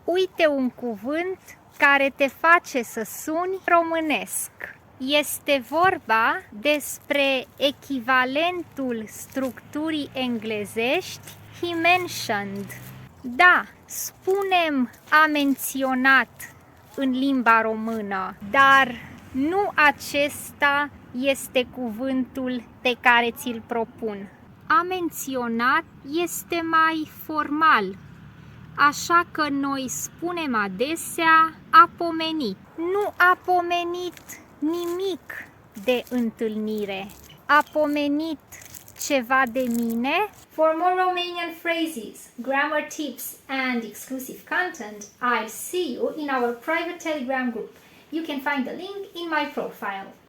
Uite un cuvânt care te face să suni românesc. Este vorba despre echivalentul structurii englezești he mentioned. Da, spunem a menționat în limba română, dar nu acesta este cuvântul pe care ți-l propun. A menționat este mai formal, așa că noi spunem adesea a pomenit. Nu a pomenit nimic de întâlnire. A pomenit ceva de mine. For more Romanian phrases, grammar tips and exclusive content, I'll see you in our private Telegram group. You can find the link in my profile.